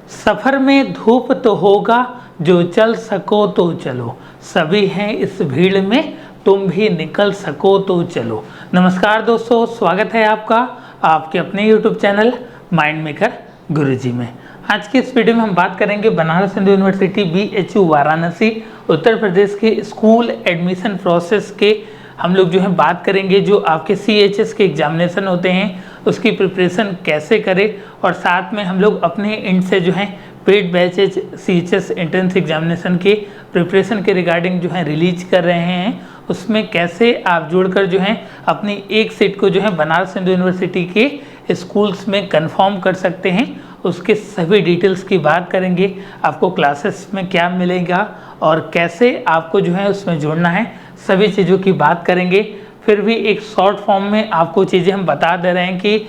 सफर में धूप तो होगा, जो चल सको तो चलो, सभी हैं इस भीड़ में, तुम भी निकल सको तो चलो। नमस्कार दोस्तों, स्वागत है आपका आपके अपने YouTube चैनल माइंड मेकर गुरुजी में। आज के इस वीडियो में हम बात करेंगे बनारस हिंदू यूनिवर्सिटी BHU वाराणसी उत्तर प्रदेश के स्कूल एडमिशन प्रोसेस के हम लोग जो है बात करेंगे। जो आपके CHS के एग्जामिनेशन होते हैं उसकी प्रिपरेशन कैसे करें, और साथ में हम लोग अपने एंड से जो है paid batches CHS entrance examination के प्रिपरेशन के रिगार्डिंग जो है रिलीज कर रहे हैं। उसमें कैसे आप जुड़कर जो है अपनी एक सीट को जो है बनारस हिंदू यूनिवर्सिटी के स्कूल्स में कंफर्म कर सकते हैं, उसके सभी डिटेल्स की बात करेंगे। आपको क्लासेस में क्या मिलेगा और कैसे आपको जो है उसमें जुड़ना है, सभी चीज़ों की बात करेंगे। फिर भी एक शॉर्ट फॉर्म में आपको चीज़ें हम बता दे रहे हैं कि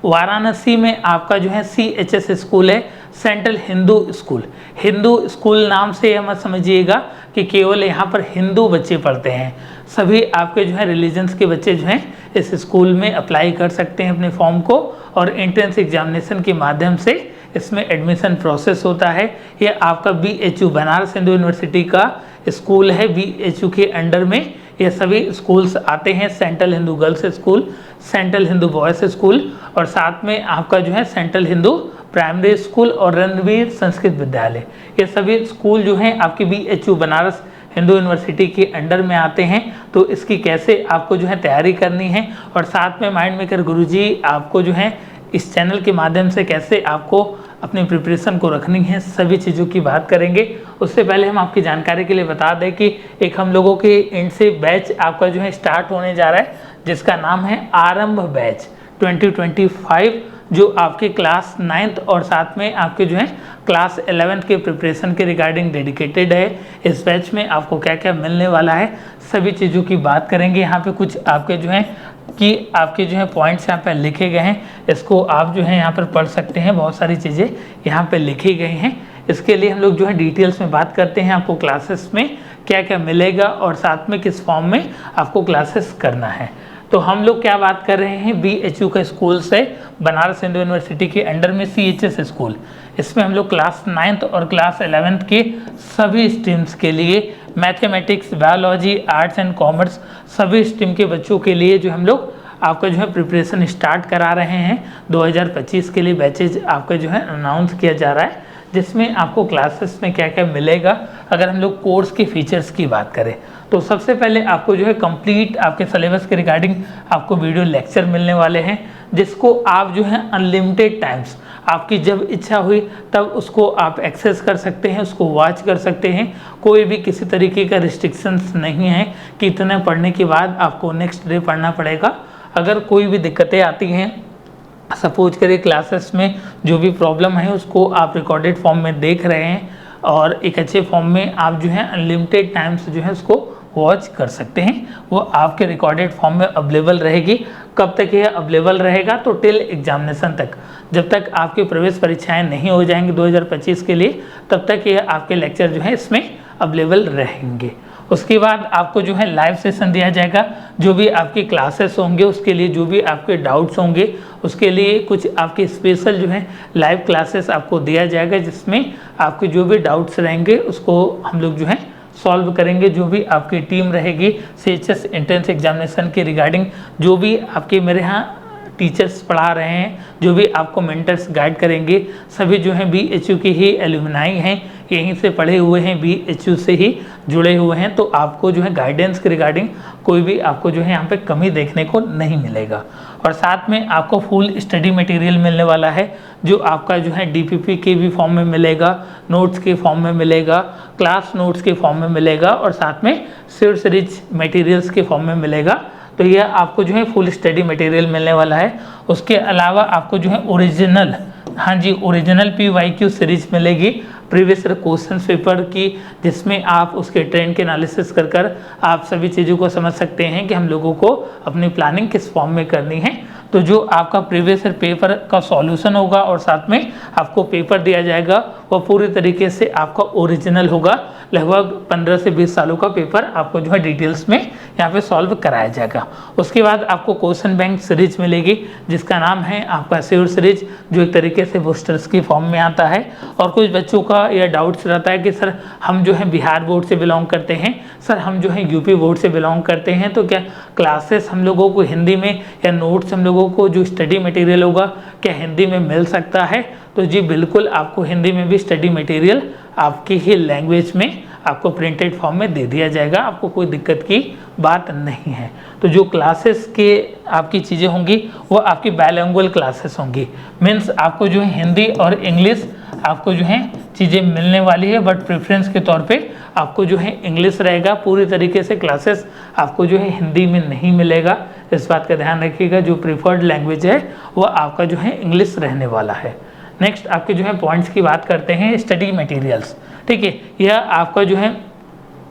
वाराणसी में आपका जो है CHS स्कूल है, central Hindu school. Hindu school नाम से यह मत समझिएगा कि केवल यहाँ पर हिंदू बच्चे पढ़ते हैं, सभी आपके जो है रिलीजन्स के बच्चे जो हैं इस स्कूल में अप्लाई कर सकते हैं अपने फॉर्म को, और एंट्रेंस एग्जामिनेशन के माध्यम से इसमें एडमिशन प्रोसेस होता है। यह आपका BHU बनारस हिंदू यूनिवर्सिटी का स्कूल है, BHU के अंडर में ये सभी स्कूल्स आते हैं। Central Hindu girls school, central Hindu boys school, और साथ में आपका जो है सेंट्रल हिंदू प्राइमरी स्कूल और रणवीर संस्कृत विद्यालय। ये सभी स्कूल जो हैं आपकी BHU बनारस हिंदू यूनिवर्सिटी के अंडर में आते हैं। तो इसकी कैसे आपको जो है तैयारी करनी है, और साथ में माइंड मेकर गुरुजी आपको जो है इस चैनल के माध्यम से कैसे आपको अपनी प्रिपरेशन को रखनी है, सभी चीज़ों की बात करेंगे। उससे पहले हम आपकी जानकारी के लिए बता दें कि एक हम लोगों के एंड से बैच आपका जो है स्टार्ट होने जा रहा है, जिसका नाम है आरंभ बैच 2025, जो आपके क्लास 9th और साथ में आपके जो है क्लास 11th के प्रिपरेशन के रिगार्डिंग डेडिकेटेड है। इस बैच में आपको क्या क्या मिलने वाला है, सभी चीज़ों की बात करेंगे। यहाँ पे कुछ आपके जो है कि आपके जो है पॉइंट्स यहाँ पे लिखे गए हैं, इसको आप जो है यहाँ पर पढ़ सकते हैं। बहुत सारी चीज़ें यहाँ पे लिखी गई हैं। इसके लिए हम लोग जो है डिटेल्स में बात करते हैं, आपको क्लासेस में क्या क्या मिलेगा और साथ में किस फॉर्म में आपको क्लासेस करना है। तो हम लोग क्या बात कर रहे हैं, BHU का स्कूल से बनारस हिंदू यूनिवर्सिटी के अंडर में CHS स्कूल। इसमें हम लोग क्लास 9th और क्लास 11th के सभी स्ट्रीम्स के लिए mathematics, biology, arts and commerce सभी स्ट्रीम के बच्चों के लिए जो हम लोग आपका जो है प्रिपरेशन स्टार्ट करा रहे हैं। 2025 के लिए बैचेज आपका जो है अनाउंस किया जा रहा है, जिसमें आपको क्लासेस में क्या क्या मिलेगा। अगर हम लोग कोर्स के फीचर्स की बात करें तो सबसे पहले आपको जो है कंप्लीट आपके सिलेबस के रिगार्डिंग आपको वीडियो लेक्चर मिलने वाले हैं, जिसको आप जो है अनलिमिटेड टाइम्स आपकी जब इच्छा हुई तब उसको आप एक्सेस कर सकते हैं, उसको वॉच कर सकते हैं। कोई भी किसी तरीके का रिस्ट्रिक्शंस नहीं है कि इतना पढ़ने के बाद आपको नेक्स्ट डे पढ़ना पड़ेगा। अगर कोई भी दिक्कतें आती हैं, सपोज करिए क्लासेस में जो भी प्रॉब्लम है उसको आप रिकॉर्डेड फॉर्म में देख रहे हैं और एक अच्छे फॉर्म में आप जो है अनलिमिटेड टाइम्स जो है उसको वॉच कर सकते हैं, वो आपके रिकॉर्डेड फॉर्म में अवेलेबल रहेगी। कब तक यह अवेलेबल रहेगा, तो टिल एग्जामिनेशन तक, जब तक आपकी प्रवेश परीक्षाएं नहीं हो जाएंगी 2025 के लिए, तब तक यह आपके लेक्चर जो है इसमें अवेलेबल रहेंगे। उसके बाद आपको जो है लाइव सेशन दिया जाएगा। जो भी आपकी क्लासेस होंगे उसके लिए जो भी आपके डाउट्स होंगे उसके लिए कुछ आपके स्पेशल जो है लाइव क्लासेस आपको दिया जाएगा, जिसमें आपके जो भी डाउट्स रहेंगे उसको हम लोग जो है सॉल्व करेंगे। जो भी आपकी टीम रहेगी CHS एंट्रेंस एग्जामिनेशन के रिगार्डिंग, जो भी आपके मेरे यहाँ टीचर्स पढ़ा रहे हैं, जो भी आपको मेंटर्स गाइड करेंगे, सभी जो हैं BHU के ही एलुमनाई हैं, यहीं से पढ़े हुए हैं, BHU से ही जुड़े हुए हैं। तो आपको जो है गाइडेंस के रिगार्डिंग कोई भी आपको जो है यहाँ पे कमी देखने को नहीं मिलेगा। और साथ में आपको फुल स्टडी मटेरियल मिलने वाला है, जो आपका जो है DPP के भी फॉर्म में मिलेगा, नोट्स के फॉर्म में मिलेगा, क्लास नोट्स के फॉर्म में मिलेगा, और साथ में सीरीज रिच मटेरियल्स के फॉर्म में मिलेगा। तो यह आपको जो है फुल स्टडी मटेरियल मिलने वाला है। उसके अलावा आपको जो है ओरिजिनल, हाँ जी, ओरिजिनल PYQ सीरीज मिलेगी प्रीवियस क्वेश्चन पेपर की, जिसमें आप उसके ट्रेंड के एनालिसिस कर आप सभी चीज़ों को समझ सकते हैं कि हम लोगों को अपनी प्लानिंग किस फॉर्म में करनी है। तो जो आपका प्रीवियस ईयर पेपर का सॉल्यूशन होगा और साथ में आपको पेपर दिया जाएगा वो पूरी तरीके से आपका ओरिजिनल होगा। लगभग 15 से 20 सालों का पेपर आपको जो है डिटेल्स में यहाँ पे सॉल्व कराया जाएगा। उसके बाद आपको क्वेश्चन बैंक सीरीज मिलेगी जिसका नाम है आपका श्योर सीरीज, जो एक तरीके से बूस्टर्स की फॉर्म में आता है। और कुछ बच्चों का यह डाउट्स रहता है कि सर हम जो है बिहार बोर्ड से बिलोंग करते हैं, सर हम जो है यूपी बोर्ड से बिलोंग करते हैं, तो क्या क्लासेस हम लोगों को हिंदी में या नोट्स हम लोगों को जो स्टडी मटेरियल होगा क्या हिंदी में मिल सकता है? तो जी बिल्कुल, आपको हिंदी में भी स्टडी मटेरियल आपकी ही लैंग्वेज में आपको प्रिंटेड फॉर्म में दे दिया जाएगा, आपको कोई दिक्कत की बात नहीं है। तो जो क्लासेस के आपकी चीज़ें होंगी वो आपकी बायलैंग्वेज क्लासेस होंगी, मीन्स आपको जो है हिंदी और इंग्लिश आपको जो है चीज़ें मिलने वाली है, बट प्रेफरेंस के तौर पे आपको जो है इंग्लिश रहेगा। पूरी तरीके से क्लासेस आपको जो है हिंदी में नहीं मिलेगा, इस बात का ध्यान रखिएगा। जो प्रीफर्ड लैंग्वेज है वो आपका जो है इंग्लिश रहने वाला है। नेक्स्ट आपके जो है पॉइंट्स की बात करते हैं, स्टडी मटेरियल्स। ठीक है, यह आपका जो है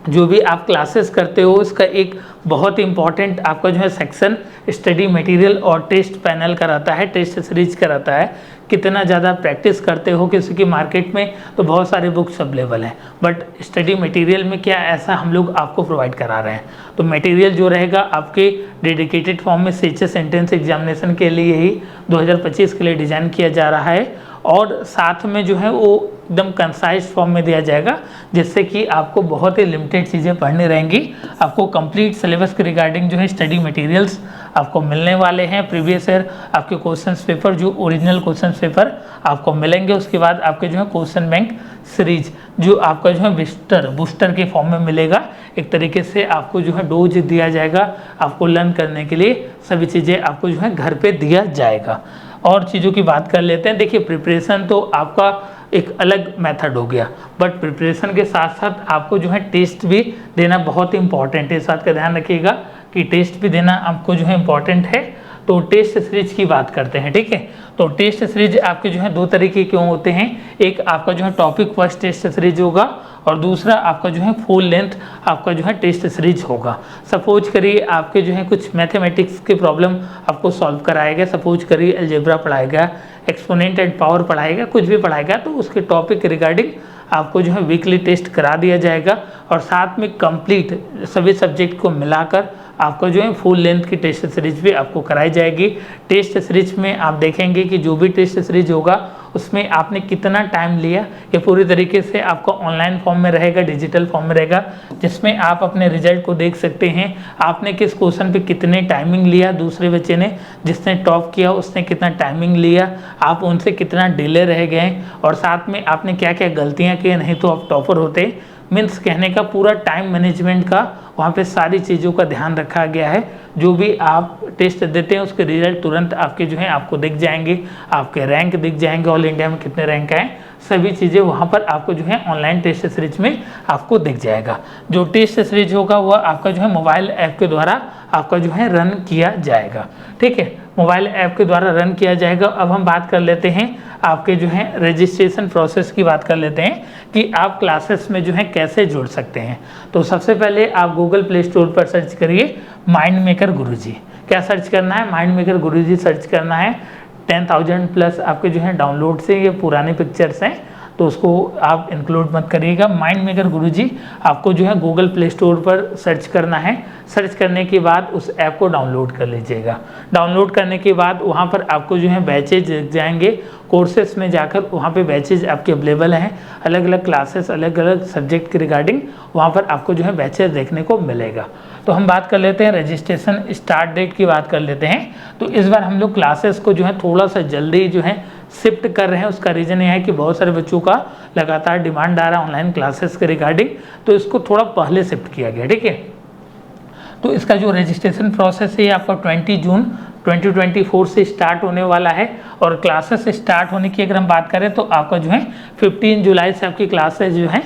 जो भी आप क्लासेस करते हो इसका एक बहुत इंपॉर्टेंट आपका जो है सेक्शन स्टडी मटेरियल और टेस्ट पैनल कराता है, टेस्ट सीरीज कराता है। कितना ज़्यादा प्रैक्टिस करते हो, क्योंकि मार्केट में तो बहुत सारे बुक्स अवेलेबल हैं, बट स्टडी मटेरियल में क्या ऐसा हम लोग आपको प्रोवाइड करा रहे हैं। तो मटेरियल जो रहेगा आपके डेडिकेटेड फॉर्म में सीएचएस एंट्रेंस एग्जामिनेशन के लिए ही 2025 के लिए डिज़ाइन किया जा रहा है, और साथ में जो है वो एकदम कंसाइज फॉर्म में दिया जाएगा, जिससे कि आपको बहुत ही लिमिटेड चीज़ें पढ़नी रहेंगी। आपको कंप्लीट सिलेबस के रिगार्डिंग जो है स्टडी मटेरियल्स आपको मिलने वाले हैं। प्रीवियस ईयर आपके क्वेश्चंस पेपर जो ओरिजिनल क्वेश्चंस पेपर आपको मिलेंगे। उसके बाद आपके जो है क्वेश्चन बैंक सीरीज जो आपका जो है बूस्टर के फॉर्म में मिलेगा। एक तरीके से आपको जो है डोज दिया जाएगा, आपको लर्न करने के लिए सभी चीज़ें आपको जो है घर पे दिया जाएगा। और चीज़ों की बात कर लेते हैं। देखिए, प्रिपरेशन तो आपका एक अलग मेथड हो गया, बट प्रिपरेशन के साथ साथ आपको जो है टेस्ट भी देना बहुत इंपॉर्टेंट है। इस बात का ध्यान रखिएगा कि टेस्ट भी देना आपको जो है इम्पॉर्टेंट है। तो टेस्ट सीरीज की बात करते हैं। ठीक है, तो टेस्ट सीरीज आपके जो है दो तरीके क्यों होते हैं, एक आपका जो है टॉपिक वाइज टेस्ट सीरीज होगा और दूसरा आपका जो है फुल लेंथ आपका जो है टेस्ट सीरीज होगा। सपोज करिए आपके जो है कुछ मैथमेटिक्स के प्रॉब्लम आपको सॉल्व कराएगा, सपोज करिए अलजेब्रा पढ़ाएगा, एक्सपोनेंट एंड पावर पढ़ाएगा, कुछ भी पढ़ाएगा, तो उसके टॉपिक के रिगार्डिंग आपको जो है वीकली टेस्ट करा दिया जाएगा। और साथ में कंप्लीट सभी सब्जेक्ट को मिलाकर आपका जो है फुल लेंथ की टेस्ट सीरीज भी आपको कराई जाएगी। टेस्ट सीरीज में आप देखेंगे कि जो भी टेस्ट सीरीज होगा उसमें आपने कितना टाइम लिया, ये पूरी तरीके से आपका ऑनलाइन फॉर्म में रहेगा, डिजिटल फॉर्म में रहेगा, जिसमें आप अपने रिजल्ट को देख सकते हैं। आपने किस क्वेश्चन पे कितने टाइमिंग लिया, दूसरे बच्चे ने जिसने टॉप किया उसने कितना टाइमिंग लिया, आप उनसे कितना डिले रह गए, और साथ में आपने क्या क्या गलतियाँ की, नहीं तो आप टॉपर होते। मीन्स कहने का पूरा टाइम मैनेजमेंट का वहाँ पे सारी चीज़ों का ध्यान रखा गया है। जो भी आप टेस्ट देते हैं उसके रिजल्ट तुरंत आपके जो है आपको दिख जाएंगे, आपके रैंक दिख जाएंगे, ऑल इंडिया में कितने रैंक आए, सभी चीज़ें वहाँ पर आपको जो है ऑनलाइन टेस्ट सीरीज में आपको दिख जाएगा। जो टेस्ट सीरीज होगा वह आपका जो है मोबाइल ऐप के द्वारा आपका जो है रन किया जाएगा। ठीक है, मोबाइल ऐप के द्वारा रन किया जाएगा। अब हम बात कर लेते हैं आपके जो है रजिस्ट्रेशन प्रोसेस की बात कर लेते हैं कि आप क्लासेस में जो है कैसे जुड़ सकते हैं। तो सबसे पहले आप गूगल प्ले स्टोर पर सर्च करिए माइंड मेकर गुरुजी। क्या सर्च करना है? माइंड मेकर गुरुजी सर्च करना है। 10,000 प्लस आपके जो है डाउनलोड से ये पुराने पिक्चर्स हैं, तो उसको आप इंक्लूड मत करिएगा। माइंड मेकर गुरुजी आपको जो है गूगल प्ले स्टोर पर सर्च करना है। सर्च करने के बाद उस ऐप को डाउनलोड कर लीजिएगा। डाउनलोड करने के बाद वहाँ पर आपको जो है बैचेज दिख जाएंगे। कोर्सेस में जाकर वहाँ पे बैचेज आपके अवेलेबल हैं, अलग अलग क्लासेस अलग अलग सब्जेक्ट के रिगार्डिंग वहाँ पर आपको जो है बैचेज देखने को मिलेगा। तो हम बात कर लेते हैं रजिस्ट्रेशन स्टार्ट डेट की बात कर लेते हैं। तो इस बार हम लोग क्लासेस को जो है थोड़ा सा जल्दी जो है शिफ्ट कर रहे हैं। उसका रीज़न यह है कि बहुत सारे बच्चों का लगातार डिमांड आ रहा है ऑनलाइन क्लासेस के रिगार्डिंग, तो इसको थोड़ा पहले शिफ्ट किया गया। ठीक है, तो इसका जो रजिस्ट्रेशन प्रोसेस है आपका 20 जून 2024 से स्टार्ट होने वाला है। और क्लासेस स्टार्ट होने की अगर हम बात करें तो आपका जो है 15 जुलाई से आपकी क्लासेस जो है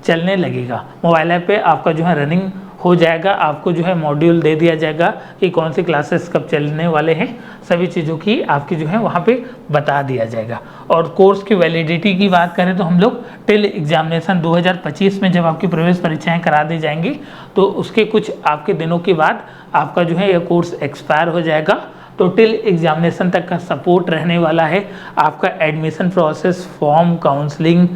चलने लगेगा। मोबाइल ऐप पे आपका जो है रनिंग हो जाएगा। आपको जो है मॉड्यूल दे दिया जाएगा कि कौन सी क्लासेस कब चलने वाले हैं, सभी चीज़ों की आपकी जो है वहाँ पे बता दिया जाएगा। और कोर्स की वैलिडिटी की बात करें तो हम लोग टिल एग्जामिनेशन 2025 में जब आपकी प्रवेश परीक्षाएं करा दी जाएंगी तो उसके कुछ आपके दिनों के बाद आपका जो है यह कोर्स एक्सपायर हो जाएगा। तो टिल एग्जामिनेशन तक का सपोर्ट रहने वाला है। आपका एडमिशन प्रोसेस, फॉर्म, काउंसलिंग,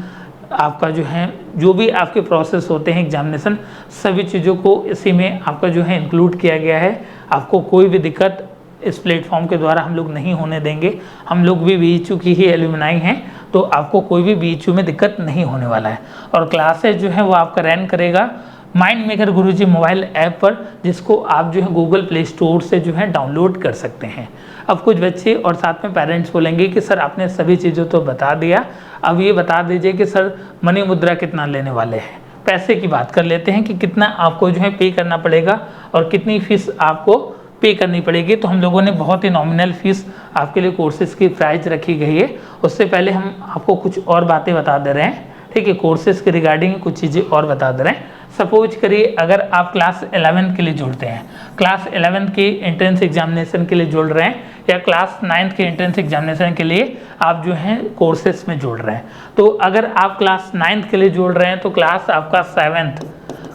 आपका जो है जो भी आपके प्रोसेस होते हैं एग्जामिनेशन, सभी चीज़ों को इसी में आपका जो है इंक्लूड किया गया है। आपको कोई भी दिक्कत इस प्लेटफॉर्म के द्वारा हम लोग नहीं होने देंगे। हम लोग भी BHU की ही एलुमनाई हैं, तो आपको कोई भी BHU में दिक्कत नहीं होने वाला है। और क्लासेस जो है वो आपका रन करेगा माइंड मेकर गुरुजी मोबाइल ऐप पर, जिसको आप जो है गूगल प्ले स्टोर से जो है डाउनलोड कर सकते हैं। अब कुछ बच्चे और साथ में पेरेंट्स बोलेंगे कि सर आपने सभी चीज़ों तो बता दिया, अब ये बता दीजिए कि सर मनी मुद्रा कितना लेने वाले हैं। पैसे की बात कर लेते हैं कि कितना आपको जो है पे करना पड़ेगा और कितनी फीस आपको पे करनी पड़ेगी। तो हम लोगों ने बहुत ही नॉमिनल फीस आपके लिए कोर्सेज़ की प्राइस रखी गई है। उससे पहले हम आपको कुछ और बातें बता दे रहे हैं, ठीक है, कोर्सेज़ के रिगार्डिंग कुछ चीज़ें और बता दे रहे हैं। सपोज करिए अगर आप क्लास 11 के लिए जुड़ते हैं, क्लास 11 के एंट्रेंस एग्जामिनेशन के लिए जुड़ रहे हैं, या क्लास 9 के एंट्रेंस एग्जामिनेशन के लिए आप जो हैं कोर्सेज में जुड़ रहे हैं, तो अगर आप क्लास 9 के लिए जुड़ रहे हैं तो क्लास आपका 7th,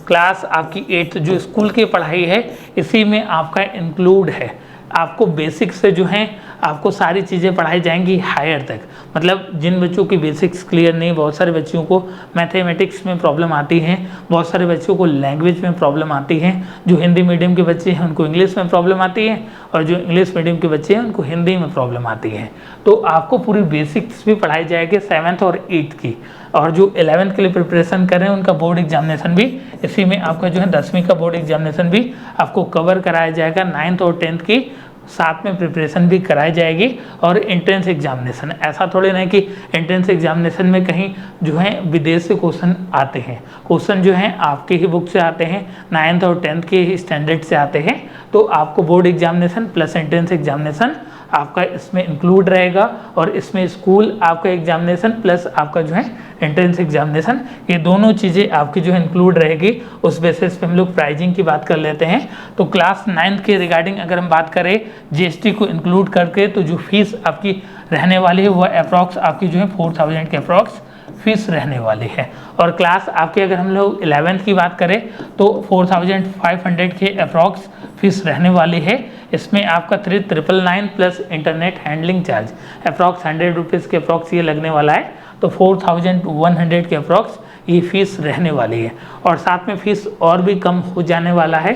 क्लास आपकी 8th जो स्कूल की पढ़ाई है इसी में आपका इंक्लूड है। आपको बेसिक से जो है आपको सारी चीज़ें पढ़ाई जाएंगी हायर तक। मतलब जिन बच्चों की बेसिक्स क्लियर नहीं, बहुत सारे बच्चों को मैथमेटिक्स में प्रॉब्लम आती है, बहुत सारे बच्चों को लैंग्वेज में प्रॉब्लम आती है, जो हिंदी मीडियम के बच्चे हैं उनको इंग्लिश में प्रॉब्लम आती है, और जो इंग्लिश मीडियम के बच्चे हैं उनको हिंदी में प्रॉब्लम आती है। तो आपको पूरी बेसिक्स भी पढ़ाई जाएगी 7th और 8th की। और जो 11th के लिए प्रिपरेशन कर रहे हैं उनका बोर्ड एग्जामिनेशन भी इसी में आपका जो है 10वीं का बोर्ड एग्जामिनेशन भी आपको कवर कराया जाएगा। 9th और 10th की साथ में प्रिपरेशन भी कराई जाएगी। और एंट्रेंस एग्जामिनेशन ऐसा थोड़ी ना कि एंट्रेंस एग्जामिनेशन में कहीं जो है विदेश से क्वेश्चन आते हैं, क्वेश्चन जो हैं आपके ही बुक से आते हैं, 9th और 10th के ही स्टैंडर्ड से आते हैं। तो आपको board examination plus entrance examination आपका इसमें इंक्लूड रहेगा, और इसमें स्कूल आपका एग्जामिनेशन प्लस आपका जो है एंट्रेंस एग्जामिनेशन, ये दोनों चीज़ें आपकी जो है इंक्लूड रहेगी। उस बेसिस पे हम लोग प्राइजिंग की बात कर लेते हैं। तो क्लास 9 के रिगार्डिंग अगर हम बात करें GST को इंक्लूड करके, तो जो फीस आपकी रहने वाली है वह अप्रॉक्स आपकी जो है 4000 के अप्रॉक्स फीस रहने वाली है। और क्लास आपके अगर हम लोग 11th की बात करें तो 4500 के अप्रॉक्स फीस रहने वाली है। इसमें आपका 3999 plus internet handling charge approx 100 rupees के अप्रॉक्स ये लगने वाला है। तो 4100 के अप्रॉक्स ये फीस रहने वाली है। और साथ में फीस और भी कम हो जाने वाला है,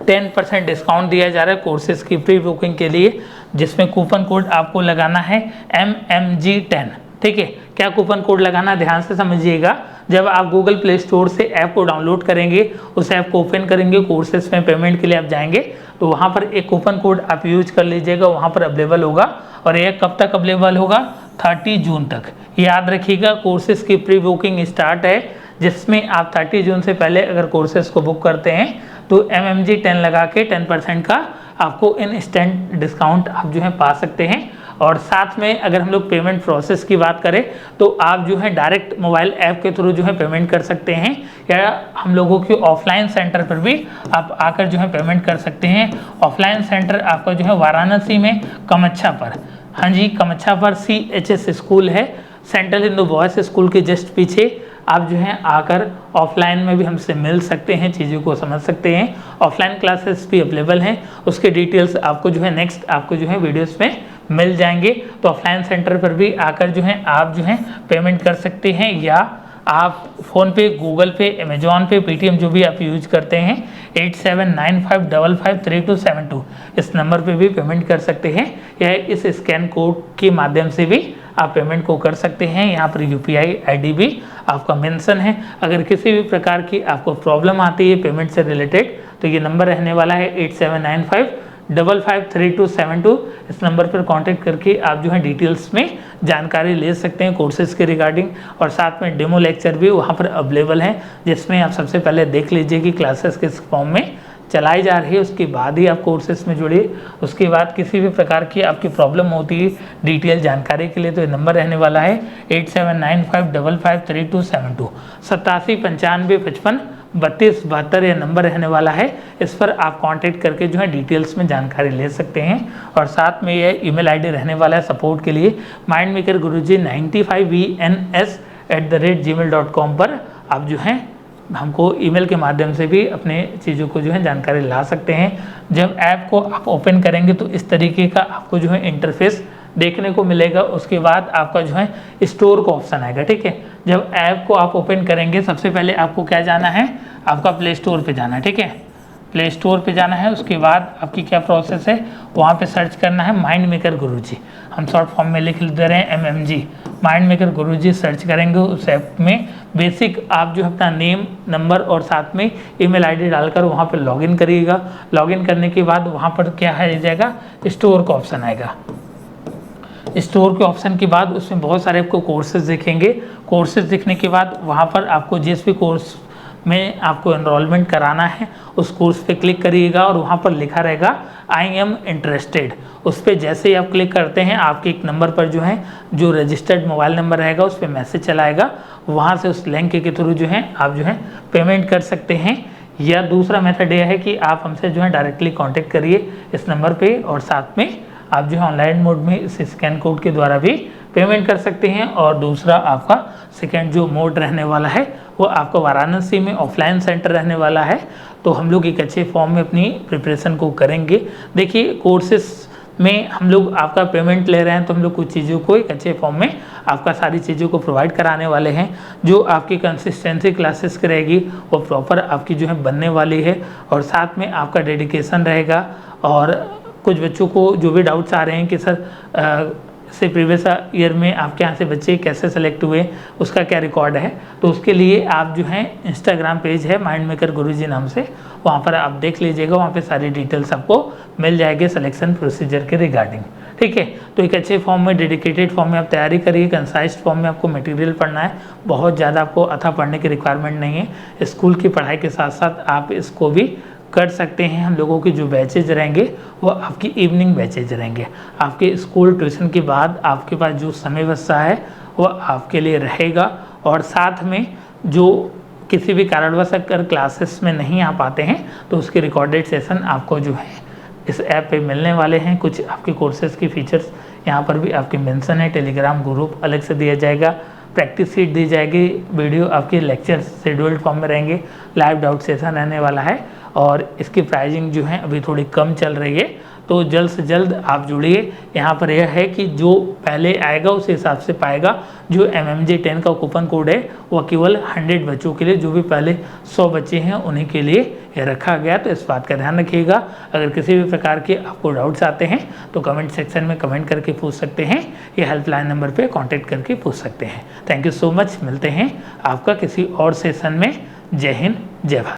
10% डिस्काउंट दिया जा रहा है कोर्सेज की प्री बुकिंग के लिए, जिसमें कूपन कोड आपको लगाना है MMG10। ठीक है, क्या कूपन कोड लगाना, ध्यान से समझिएगा। जब आप गूगल प्ले स्टोर से ऐप को डाउनलोड करेंगे, उस ऐप को ओपन करेंगे, कोर्सेज में पेमेंट के लिए आप जाएंगे, तो वहाँ पर एक कूपन कोड आप यूज कर लीजिएगा, वहाँ पर अवेलेबल होगा। और ये कब तक अवेलेबल होगा, 30 जून तक। याद रखिएगा कोर्सेज की प्री बुकिंग स्टार्ट है, जिसमें आप 30 जून से पहले अगर कोर्सेज को बुक करते हैं तो MMG10 लगा के 10% का आपको इंस्टेंट डिस्काउंट आप जो है पा सकते हैं। और साथ में अगर हम लोग पेमेंट प्रोसेस की बात करें तो आप जो है डायरेक्ट मोबाइल ऐप के थ्रू जो है पेमेंट कर सकते हैं, या हम लोगों के ऑफलाइन सेंटर पर भी आप आकर जो है पेमेंट कर सकते हैं। ऑफलाइन सेंटर आपका जो है वाराणसी में कमच्छा पर, हाँ जी कमच्छा पर CHS स्कूल है, सेंट्रल हिंदू बॉयज़ स्कूल के जस्ट पीछे। आप जो हैं आकर ऑफलाइन में भी हमसे मिल सकते हैं, चीज़ों को समझ सकते हैं। ऑफलाइन क्लासेस भी अवेलेबल हैं, उसके डिटेल्स आपको जो है नेक्स्ट आपको जो है वीडियोस में मिल जाएंगे। तो ऑफलाइन सेंटर पर भी आकर जो है आप जो है पेमेंट कर सकते हैं, या आप फ़ोनपे, गूगल पे, अमेजॉन पे, पेटीएम जो भी आप यूज करते हैं 8795553272 इस नंबर पे भी पेमेंट कर सकते हैं, या इस स्कैन कोड के माध्यम से भी आप पेमेंट को कर सकते हैं। यहाँ पर UPI ID भी आपका मेंशन है। अगर किसी भी प्रकार की आपको प्रॉब्लम आती है पेमेंट से रिलेटेड तो ये नंबर रहने वाला है 8795553272। इस नंबर पर कांटेक्ट करके आप जो है डिटेल्स में जानकारी ले सकते हैं कोर्सेज के रिगार्डिंग। और साथ में डेमो लेक्चर भी वहाँ पर अवेलेबल है, जिसमें आप सबसे पहले देख लीजिए कि क्लासेस किस फॉर्म में चलाई जा रही है, उसके बाद ही आप कोर्सेज में जुड़िए। उसके बाद किसी भी प्रकार की आपकी प्रॉब्लम होती है डिटेल जानकारी के लिए तो ये नंबर रहने वाला है 8795553272। 8795553272 ये नंबर रहने वाला है, इस पर आप कांटेक्ट करके जो है डिटेल्स में जानकारी ले सकते हैं। और साथ में ये ईमेल ID रहने वाला है सपोर्ट के लिए mindmakerguruji95vns@gmail.com पर आप जो है हमको ईमेल के माध्यम से भी अपने चीज़ों को जो है जानकारी ला सकते हैं। जब ऐप को आप ओपन करेंगे तो इस तरीके का आपको जो है इंटरफेस देखने को मिलेगा। उसके बाद आपका जो है स्टोर का ऑप्शन आएगा, ठीक है। जब ऐप को आप ओपन करेंगे सबसे पहले आपको क्या जाना है, आपका प्ले स्टोर पे जाना है, ठीक है। प्ले स्टोर पे जाना है, उसके बाद आपकी क्या प्रोसेस है, वहाँ पे सर्च करना है माइंड मेकर गुरुजी। हम शॉर्ट फॉर्म में लिख दे रहे हैं MMG, माइंड मेकर गुरुजी सर्च करेंगे। उस ऐप में बेसिक आप जो अपना नेम, नंबर और साथ में ईमेल आईडी डालकर वहाँ पे लॉगिन करिएगा। लॉगिन करने के बाद वहाँ पर क्या है जाएगा, स्टोर का ऑप्शन आएगा। स्टोर के ऑप्शन के बाद उसमें बहुत सारे आपको कोर्सेज दिखेंगे। कोर्सेज दिखने के बाद वहाँ पर आपको जिस भी कोर्स में आपको एनरोलमेंट कराना है उस कोर्स पे क्लिक करिएगा और वहाँ पर लिखा रहेगा आई एम इंटरेस्टेड। उस पर जैसे ही आप क्लिक करते हैं आपके एक नंबर पर जो है जो रजिस्टर्ड मोबाइल नंबर रहेगा उस पर मैसेज चला आएगा। वहाँ से उस लिंक के थ्रू जो है आप जो है पेमेंट कर सकते हैं। या दूसरा मेथड यह है कि आप हमसे जो है डायरेक्टली कॉन्टेक्ट करिए इस नंबर पर और साथ में आप जो है ऑनलाइन मोड में इस स्कैन कोड के द्वारा भी पेमेंट कर सकते हैं। और दूसरा आपका सेकेंड जो मोड रहने वाला है वो आपका वाराणसी में ऑफलाइन सेंटर रहने वाला है। तो हम लोग एक अच्छे फॉर्म में अपनी प्रिपरेशन को करेंगे। देखिए कोर्सेस में हम लोग आपका पेमेंट ले रहे हैं तो हम लोग कुछ चीज़ों को एक अच्छे फॉर्म में आपका सारी चीज़ों को प्रोवाइड कराने वाले हैं। जो आपकी कंसिस्टेंसी क्लासेस की रहेगी वो प्रॉपर आपकी जो है बनने वाली है और साथ में आपका डेडिकेशन रहेगा। और कुछ बच्चों को जो भी डाउट्स आ रहे हैं कि सर से प्रीवियस ईयर में आपके यहाँ से बच्चे कैसे सेलेक्ट हुए, उसका क्या रिकॉर्ड है, तो उसके लिए आप जो है इंस्टाग्राम पेज है माइंड मेकर गुरुजी नाम से, वहाँ पर आप देख लीजिएगा। वहाँ पे सारी डिटेल्स आपको मिल जाएगी सिलेक्शन प्रोसीजर के रिगार्डिंग, ठीक है। तो एक अच्छे फॉर्म में, डेडिकेटेड फॉर्म में आप तैयारी करिए। कंसाइज फॉर्म में आपको मटेरियल पढ़ना है, बहुत ज़्यादा आपको अथा पढ़ने की रिक्वायरमेंट नहीं है। स्कूल की पढ़ाई के साथ साथ आप इसको भी कर सकते हैं। हम लोगों के जो बैचेज रहेंगे वो आपकी इवनिंग बैचेज रहेंगे। आपके स्कूल ट्यूशन के बाद आपके पास जो समय बचता है वो आपके लिए रहेगा। और साथ में जो किसी भी कारणवश अगर क्लासेस में नहीं आ पाते हैं तो उसके रिकॉर्डेड सेशन आपको जो है इस ऐप पे मिलने वाले हैं। कुछ आपके कोर्सेज़ की फीचर्स यहाँ पर भी आपके मेंशन है। टेलीग्राम ग्रुप अलग से दिया जाएगा, प्रैक्टिस शीट दी जाएगी, वीडियो आपके लेक्चर शेड्यूल्ड फॉर्म में रहेंगे, लाइव डाउट सेशन रहने वाला है। और इसकी प्राइसिंग जो है अभी थोड़ी कम चल रही है, तो जल्द से जल्द आप जुड़िए। यहाँ पर यह है कि जो पहले आएगा उस हिसाब से पाएगा। जो MMG 10 का कूपन कोड है वो केवल 100 बच्चों के लिए, जो भी पहले 100 बच्चे हैं उन्हीं के लिए ये रखा गया। तो इस बात का ध्यान रखिएगा। अगर किसी भी प्रकार के आपको डाउट्स आते हैं तो कमेंट सेक्शन में कमेंट करके पूछ सकते हैं, या हेल्पलाइन नंबर पर कॉन्टैक्ट करके पूछ सकते हैं। Thank you so much. मिलते हैं आपका किसी और सेशन में। जय हिंद, जय भारत।